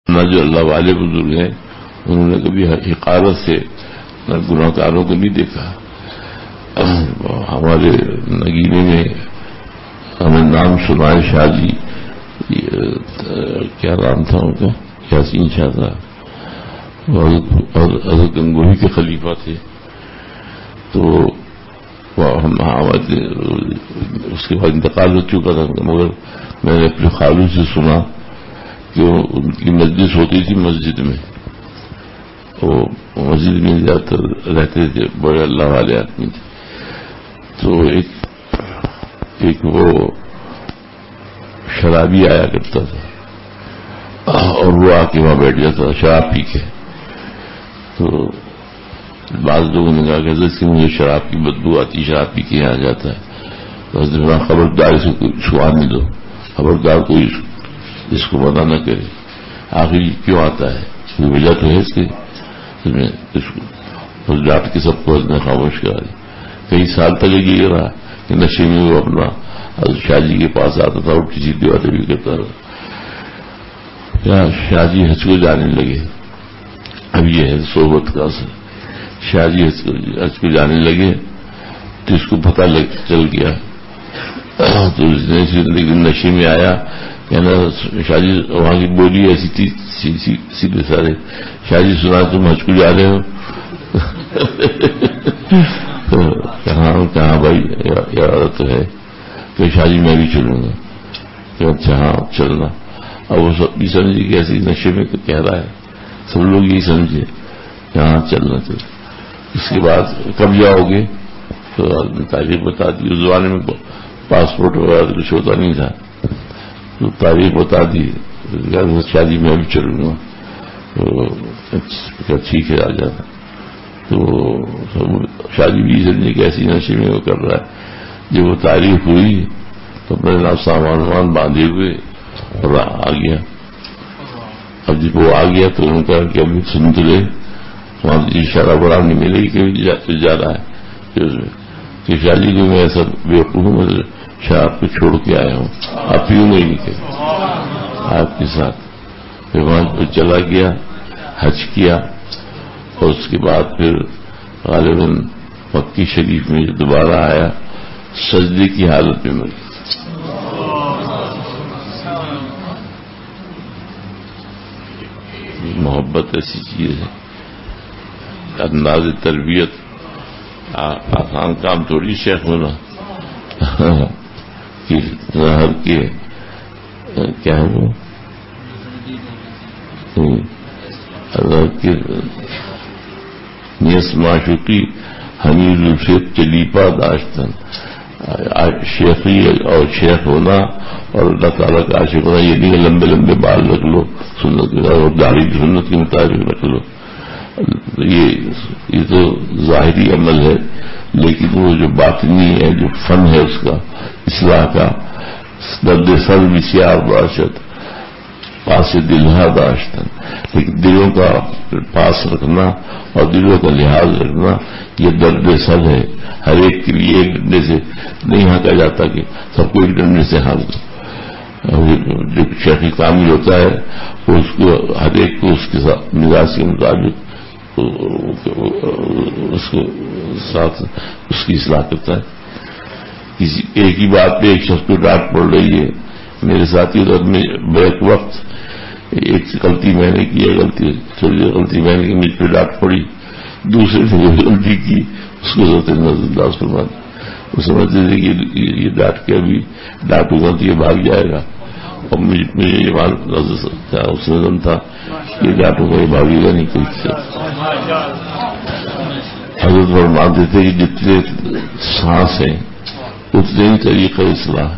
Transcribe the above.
جو اللہ والے بزرگ ہیں انہوں نے کبھی حقارت سے گناہ کاروں کو نہیں دیکھا. ہمارے نگینے میں ہمیں نام سنا ہے شاہ جی، کیا نام تھا ان کا، یاسین شاہ تھا، اور حضرت گنگوہی کے خلیفہ تھے. تو ہم اس کے بعد انتقال ہو چکا تھا، مگر میں نے اپنے خالو سے سنا کہ ان کی مجلس ہوتی تھی مسجد میں، وہ مسجد میں زیادہ رہتے تھے، بڑے اللہ والے آدمی تھے. تو ایک وہ شرابی آیا کرتا تھا اور وہ آ کے وہاں بیٹھ جاتا تھا شراب پی کے. تو بعض لوگوں نے کہا کہ حضرت سے مجھے شراب کی بدبو آتی، شراب پی کے یہاں جاتا ہے. تو حضرت خبردار سے کوئی چھوا نہیں دو، خبردار کوئی اس کو منع نہ کرے. آخر کیوں آتا ہے، کوئی وجہ تو ہے اس کی. ڈانٹ کے سب کو نے خاموش کرا دی. کئی سال تک یہ رہا کہ نشے میں وہ اپنا شاہ جی کے پاس آتا تھا اور کسی دیواتے بھی کرتا رہا. شاہ جی حج کو جانے لگے، اب یہ ہے صحبت کا اثر. شاہ جی حج کو جانے لگے تو اس کو پتہ چل گیا. تو اس نے لیکن نشے میں آیا، کہنا شاہ جی وہاں کی بولی ایسی تھی سیدھے سارے، شاہ جی سنا تم حج کو جا رہے ہو. کہاں بھائی ارادہ تو ہے کہ شاہ جی میں بھی چلوں گا. کہ اچھا ہاں چلنا. اب وہ سب بھی سمجھے کہ ایسی نشے میں تو کہہ رہا ہے، سب لوگ یہی سمجھے کہ ہاں چلنا. اس کے بعد کب جاؤ گے تو تاریخ بتا دی. اس زمانے میں پاسپورٹ وغیرہ کچھ ہوتا نہیں تھا، تو تاریخ بتا دی. شاہ جی میں بھی چلوں گا. تو ٹھیک ہے آ جانا. تو شاہ جی بھی سمجھے کہ ایسی نشے میں وہ کر رہا ہے. جب وہ تاریخ ہوئی تو اپنے نام سامان باندھے ہوئے اور آ گیا. اب جب وہ آ گیا تو انہوں نے کہا کہ ابھی سن تو لے، وہاں اشارہ بڑا نہیں ملے گی کہ جا رہا ہے. کہ شاہ جی کو میں ایسا بیوقوف ہوں، شاہ آپ کو چھوڑ کے آیا ہوں، آپ یوں نہیں کہ آپ کے ساتھ. پھر وہاں پہ چلا گیا، حج کیا، اور اس کے بعد پھر غالباً مکی شریف میں دوبارہ آیا، سجدے کی حالت میں مر گیا. محبت ایسی چیز ہے، انداز تربیت آسان کام تھوڑی شیخ ہونا. کہ ہر کے کیا ہے وہ اللہ کے نیس معشوقی حمید الفیق چلیپا داشتن. شیخی اور شیخ ہونا اور اللہ تعالیٰ کا عاشق ہونا یہ نہیں کہ لمبے لمبے بال رکھ لو سنت اور داڑھی سنت کے مطابق رکھ لو. یہ تو ظاہری عمل ہے، لیکن وہ جو باطنی ہے، جو فن ہے اس کا اصلاح کا، درد سر بسیار باشد پاس دلہا داشتن. لیکن دلوں کا پاس رکھنا اور دلوں کا لحاظ رکھنا یہ درد سر ہے. ہر ایک کے لیے ایک ڈنڈے سے نہیں ہانکا جاتا کہ سب کو ایک ڈنڈے سے ہانک دو. جو شیخی کامل ہوتا ہے وہ اس کو ہر ایک کو اس کے ساتھ مزاج کے مطابق اس کو ساتھ اس کی اصلاح کرتا ہے. کسی ایک ہی بات پہ ایک شخص کو ڈانٹ پڑ رہی ہے. میرے ساتھی میں بیک وقت ایک غلطی میں نے کی، چھوٹی غلطی میں نے کی، مجھ پہ ڈانٹ پڑی. دوسرے نے غلطی کی اس کو ضرورت انداز فرما دی. وہ سمجھتے تھے کہ یہ ڈانٹ کے ابھی ڈانٹوں گا تو یہ بھاگ جائے گا، اور مجھے یہ اس نظم تھا یہ ڈانٹوں کا یہ بھاگے گا نہیں کوئی سے. حضرت فرماتے تھے کہ جتنے سانس ہیں اتنے ہی طریقہ اصلاح.